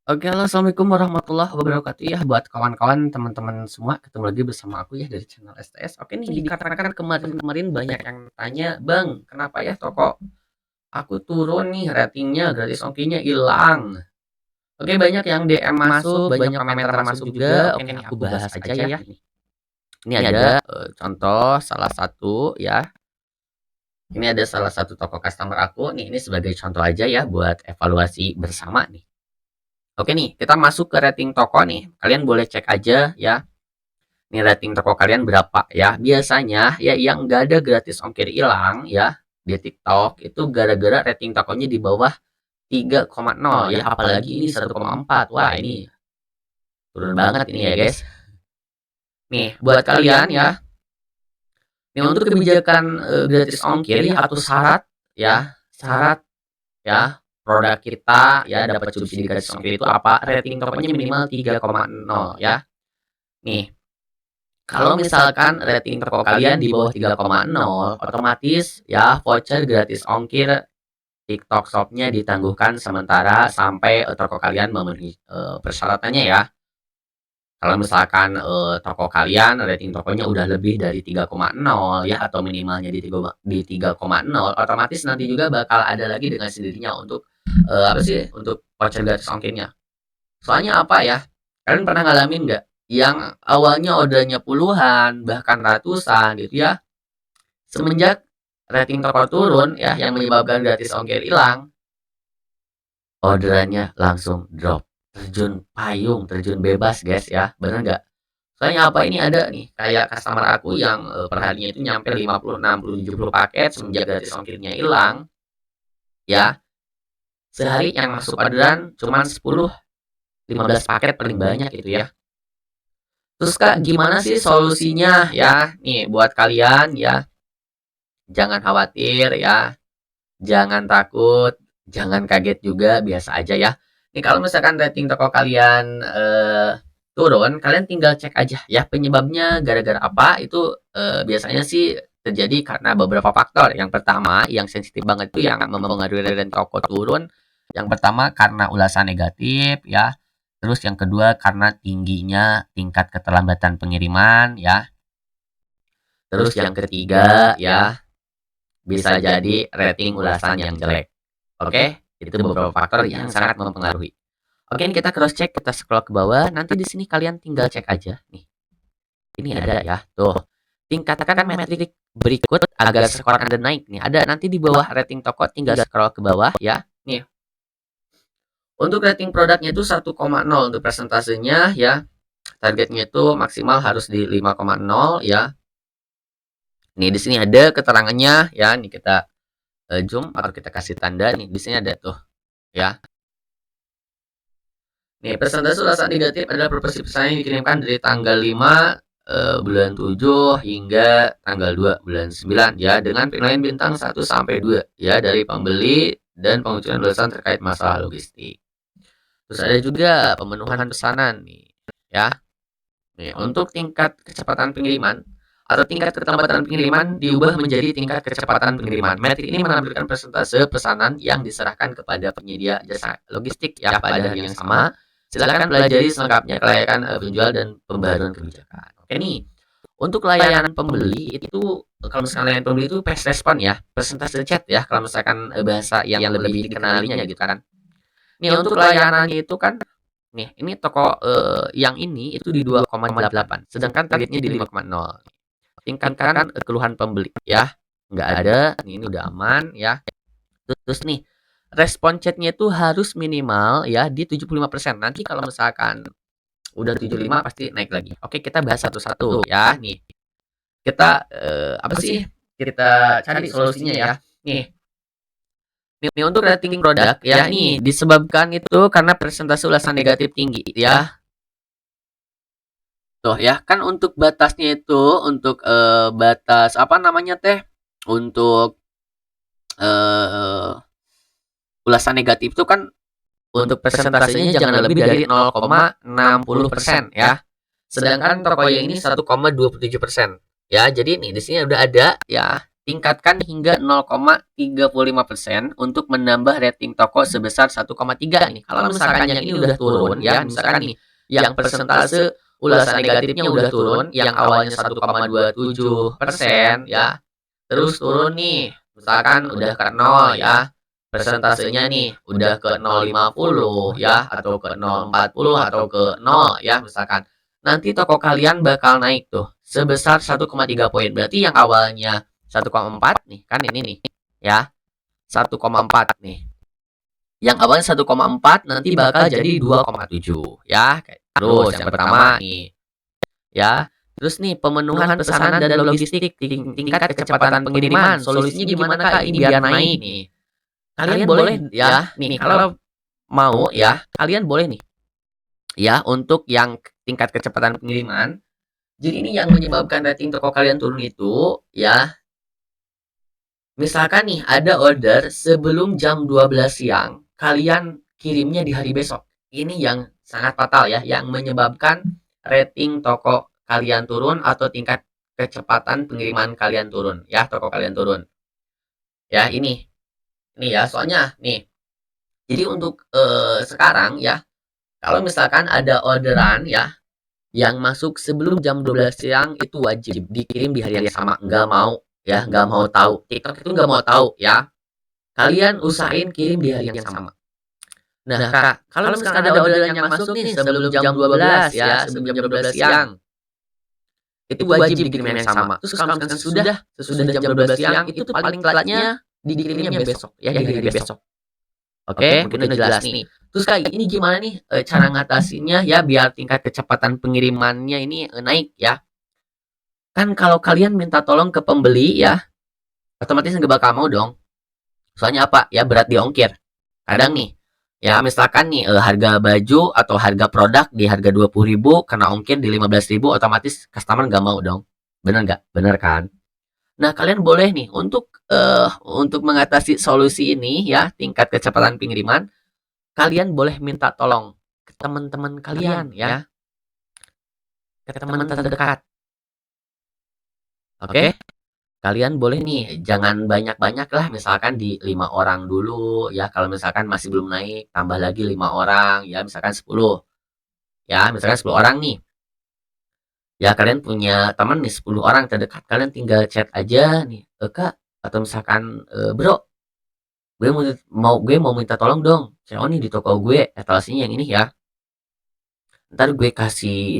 Oke, halo, assalamualaikum warahmatullahi wabarakatuh ya buat kawan-kawan, teman-teman semua. Ketemu lagi bersama aku ya dari channel STS. Oke nih, dikarenakan kemarin-kemarin banyak yang tanya, Bang, kenapa ya toko aku turun nih ratingnya, gratis ongkirnya hilang. Oke, banyak yang DM masuk, banyak komentar masuk juga. Oke nih, aku bahas aja ya. Ini ada contoh salah satu ya. Ini ada salah satu toko customer aku. Nih, ini sebagai contoh aja ya buat evaluasi bersama nih. Oke nih, kita masuk ke rating toko nih. Kalian boleh cek aja ya. Nih rating toko kalian berapa ya. Biasanya ya yang nggak ada gratis ongkir hilang ya di TikTok itu gara-gara rating tokonya di bawah 3,0 ya. Apalagi ini 1,4. Wah, ini turun banget ini ya guys. Nih buat kalian ya. Nih untuk kebijakan gratis ongkir ya atau syarat ya produk kita ya dapat subsidi gratis ongkir itu apa? Rating tokonya minimal 3,0 ya. Nih, kalau misalkan rating toko kalian di bawah 3,0, otomatis ya voucher gratis ongkir TikTok Shop-nya ditangguhkan sementara sampai toko kalian memenuhi persyaratannya ya. Kalau misalkan toko kalian rating tokonya udah lebih dari 3,0 ya atau minimalnya di 3,0, otomatis nanti juga bakal ada lagi dengan sendirinya untuk apa sih? Untuk voucher gratis ongkirnya. Soalnya apa ya? Kalian pernah ngalamin nggak? Yang awalnya ordernya puluhan, bahkan ratusan gitu ya. Semenjak rating toko turun ya, yang menyebabkan gratis ongkir hilang, orderannya langsung drop. Terjun payung, terjun bebas guys ya. Bener nggak? Soalnya apa ini ada nih, kayak customer aku yang perharinya itu nyampe 50, 60, 70 paket semenjak gratis ongkirnya hilang. Ya, sehari yang masuk orderan cuma 10, 15 paket paling banyak gitu ya. Terus Kak, gimana sih solusinya ya? Nih buat kalian ya, jangan khawatir ya, jangan takut, jangan kaget juga, biasa aja ya. Nih kalau misalkan rating toko kalian turun, kalian tinggal cek aja ya penyebabnya gara-gara apa. Itu biasanya sih terjadi karena beberapa faktor. Yang pertama, yang sensitif banget itu yang mempengaruhi rating toko turun. Yang pertama karena ulasan negatif ya. Terus yang kedua karena tingginya tingkat keterlambatan pengiriman ya. Terus yang ketiga ya bisa jadi rating ulasan yang jelek. Oke, itu beberapa faktor yang sangat mempengaruhi. Oke, ini kita cross check, kita scroll ke bawah. Nanti di sini kalian tinggal cek aja nih. Ini ada ya, tuh. Tingkatkan metrik berikut agar skor Anda naik nih. Ada nanti di bawah rating toko, tinggal scroll ke bawah ya. Nih. Untuk rating produknya itu 1,0 untuk presentasenya ya. Targetnya itu maksimal harus di 5,0 ya. Nih di sini ada keterangannya ya. Nih kita zoom atau kita kasih tanda nih. Di sini ada tuh ya. Nih presentasi ulasan negatif adalah proporsi pesan yang dikirimkan dari tanggal 5 bulan 7 hingga tanggal 2 bulan 9 ya dengan penilaian bintang 1 sampai 2 ya dari pembeli dan pengucuran ulasan terkait masalah logistik. Terus ada juga pemenuhan pesanan nih ya. Nih, untuk tingkat kecepatan pengiriman atau tingkat keterlambatan pengiriman diubah menjadi tingkat kecepatan pengiriman. Metrik ini menampilkan persentase pesanan yang diserahkan kepada penyedia jasa logistik ya pada hari yang sama. Silakan pelajari selengkapnya kelayakan penjual dan pembaruan kebijakan. Oke nih, untuk layanan pembeli itu kalau misalkan layanan pembeli itu fast respon ya, persentase chat ya kalau misalkan bahasa yang lebih dikenalinya gitu kan. Nih untuk layanannya itu kan nih, ini toko yang ini itu di 2,8, sedangkan targetnya di 5,0. Tingkatkan keluhan pembeli ya. Nggak ada, ini udah aman ya. Terus nih, respon chatnya itu harus minimal ya di 75%. Nanti kalau misalkan udah 75 pasti naik lagi. Oke, kita bahas satu-satu ya. Nih, kita apa sih? Kita cari solusinya ya. Nih untuk rating produk ya nih disebabkan itu karena persentase ulasan negatif tinggi ya. Tuh ya, kan untuk batasnya itu untuk batas apa namanya teh? Untuk eh ulasan negatif itu kan untuk persentasenya jangan lebih dari 0,60% ya. Sedangkan toko yang ini 1,27%. Ya, jadi nih di sini udah ada ya tingkatkan hingga 0,35% untuk menambah rating toko sebesar 1,3 nih. Kalau misalkan yang ini udah turun ya, misalkan nih yang persentase ulasan negatifnya udah turun, yang awalnya 1,27% ya, terus turun nih, misalkan udah ke 0 ya, persentasenya nih udah ke 0,50 ya, atau ke 0,40 atau ke 0 ya misalkan. Nanti toko kalian bakal naik tuh sebesar 1,3 poin. Berarti yang awalnya 1,4 nih, kan ini nih ya, 1,4 nih. Yang awalnya 1,4 nanti bakal jadi 2,7 ya. Terus yang pertama nih ya. Terus nih pemenuhan pesanan dan logistik, tingkat kecepatan pengiriman. Solusinya gimana Kak ini biar naik nih? Kalian boleh ya nih kalau mau ya, kalian boleh nih ya untuk yang tingkat kecepatan pengiriman. Jadi ini yang menyebabkan rating toko kalian turun itu ya. Misalkan nih ada order sebelum jam 12 siang, kalian kirimnya di hari besok. Ini yang sangat fatal ya, yang menyebabkan rating toko kalian turun atau tingkat kecepatan pengiriman kalian turun ya, toko kalian turun. Ya, ini ya, soalnya nih. Jadi untuk sekarang ya, kalau misalkan ada orderan ya yang masuk sebelum jam 12 siang itu wajib dikirim di hari yang sama. Nggak mau ya, nggak mau tahu. TikTok itu nggak mau tahu ya. Kalian usahain kirim di hari yang sama. Nah, Kak, kalau misalkan ada orderan yang masuk nih sebelum jam 12 ya, sebelum jam 12 siang, itu wajib dikirim yang sama. Terus kalau misalkan sesudah jam 12 siang, itu paling telatnya dikirimnya besok, ya di hari besok. Oke, mungkin udah jelas nih. Terus Kak, ini gimana nih cara ngatasinnya ya biar tingkat kecepatan pengirimannya ini naik ya? Kan kalau kalian minta tolong ke pembeli ya, otomatis nggak bakal mau dong. Soalnya apa? Ya berat di ongkir. Kadang nih, ya misalkan nih harga baju atau harga produk di harga 20.000 kena ongkir di 15.000, otomatis customer nggak mau dong. Bener nggak? Bener kan? Nah, kalian boleh nih untuk mengatasi solusi ini ya, tingkat kecepatan pengiriman, kalian boleh minta tolong ke teman-teman kalian ya, ke teman terdekat. Oke? Kalian boleh nih jangan banyak-banyak lah, misalkan di 5 orang dulu ya, kalau misalkan masih belum naik tambah lagi 5 orang ya, misalkan 10 ya, misalkan 10 orang nih ya, kalian punya teman nih 10 orang terdekat, kalian tinggal chat aja nih, Kak, atau misalkan Bro, gue mau minta tolong dong, CEO nih di toko gue etalasinya yang ini ya, ntar gue kasih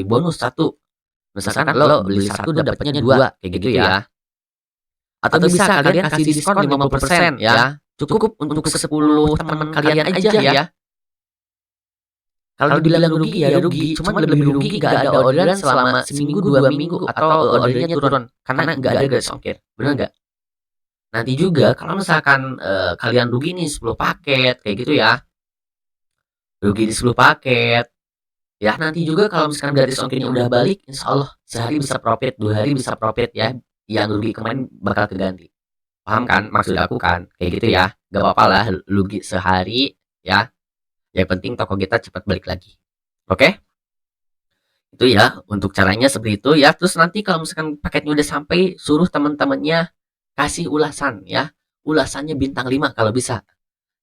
bonus satu, misalkan lo beli satu dapatnya dua kayak gitu ya. Atau bisa kalian kasih diskon 50% ya. Cukup untuk 10 teman kalian aja ya. Kalau dibilang rugi ya rugi, cuman lebih rugi gak ada orderan selama seminggu 2 minggu atau ordernya turun karena gak ada garis ongkir. Bener gak? Nanti juga kalau misalkan kalian rugi nih 10 paket kayak gitu ya. Rugi di 10 paket. Ya nanti juga kalau misalkan garis ongkirnya udah balik, insya Allah sehari bisa profit, 2 hari bisa profit ya. Yang rugi kemarin bakal keganti. Paham kan maksud aku kan? Kayak gitu ya. Gak apa-apa lah rugi sehari ya. Yang penting toko kita cepat balik lagi. Oke? Itu ya untuk caranya seperti itu ya. Terus nanti kalau misalkan paketnya udah sampai, suruh teman-temannya kasih ulasan ya. Ulasannya bintang 5 kalau bisa.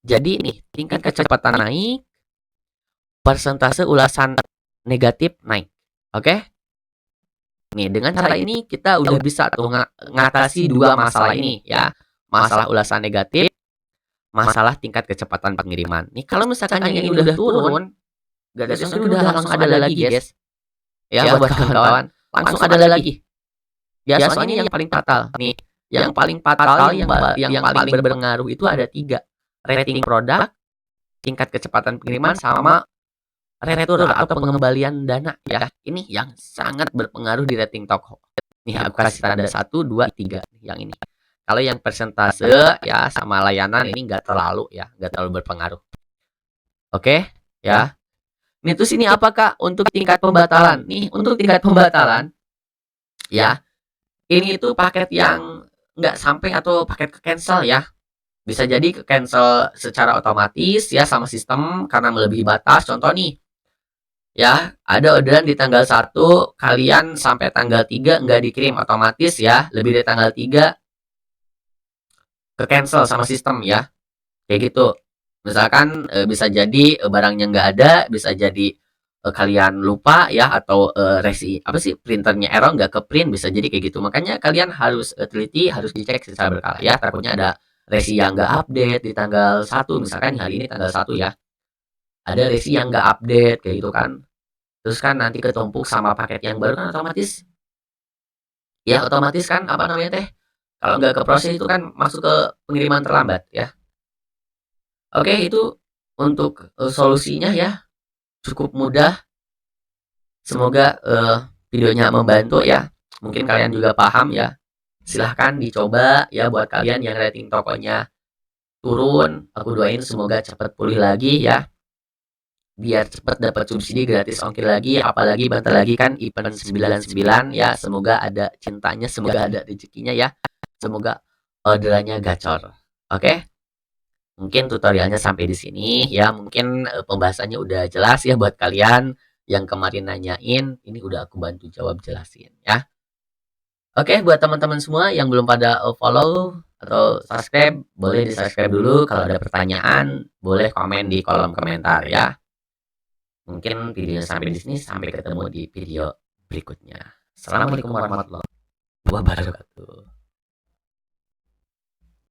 Jadi nih, tingkat kecepatan naik, persentase ulasan negatif naik. Oke? Nih, dengan cara ini kita udah bisa tuh ngatasi dua masalah ini ya. Masalah ulasan negatif, masalah tingkat kecepatan pengiriman. Nih kalau misalkan yang ini udah turun, garis ongkir udah langsung ada lagi, guys. Ya buat kawan-kawan, langsung ada lagi. Ya soalnya yang paling fatal nih, yang paling fatal yang paling berpengaruh itu ada 3. Rating produk, tingkat kecepatan pengiriman, sama retur atau pengembalian dana ya. Ini yang sangat berpengaruh di rating toko. Nih aku kasih tanda 1, 2, 3 yang ini. Kalau yang persentase ya sama layanan ini nggak terlalu berpengaruh. Oke ya. Nih terus ini apa Kak untuk tingkat pembatalan? Nih untuk tingkat pembatalan ya, ini itu paket yang nggak sampai atau paket ke cancel ya. Bisa jadi ke cancel secara otomatis ya sama sistem karena melebihi batas. Contoh nih, Ya, ada orderan di tanggal 1, kalian sampai tanggal 3 nggak dikirim, otomatis ya, lebih dari tanggal 3 ke-cancel sama sistem ya, kayak gitu. Misalkan, bisa jadi, barangnya nggak ada, bisa jadi, kalian lupa ya, atau, apa sih, printernya error nggak ke-print, bisa jadi kayak gitu. Makanya kalian harus, teliti, harus dicek secara berkala ya, takutnya ada resi yang nggak update di tanggal 1, misalkan hari ini tanggal 1 ya, ada resi yang nggak update kayak gitu kan. Terus kan nanti ketumpuk sama paket yang baru kan otomatis kan apa namanya teh, kalau nggak keproses itu kan masuk ke pengiriman terlambat ya. Oke, itu untuk solusinya ya, cukup mudah. Semoga videonya membantu ya. Mungkin kalian juga paham ya. Silahkan dicoba ya buat kalian yang rating tokonya turun. Aku doain semoga cepat pulih lagi ya. Biar cepat dapat subsidi gratis ongkir lagi, apalagi bentar lagi kan event 99 ya. Semoga ada cintanya, semoga ada rezekinya ya. Semoga orderannya gacor. Oke? Mungkin tutorialnya sampai di sini ya. Mungkin pembahasannya udah jelas ya buat kalian yang kemarin nanyain. Ini udah aku bantu jawab jelasin ya. Oke, buat teman-teman semua yang belum pada follow atau subscribe, boleh di subscribe dulu. Kalau ada pertanyaan, boleh komen di kolom komentar ya. Mungkin videonya sampai di sini, sampai ketemu di video berikutnya. Assalamualaikum warahmatullahi wabarakatuh.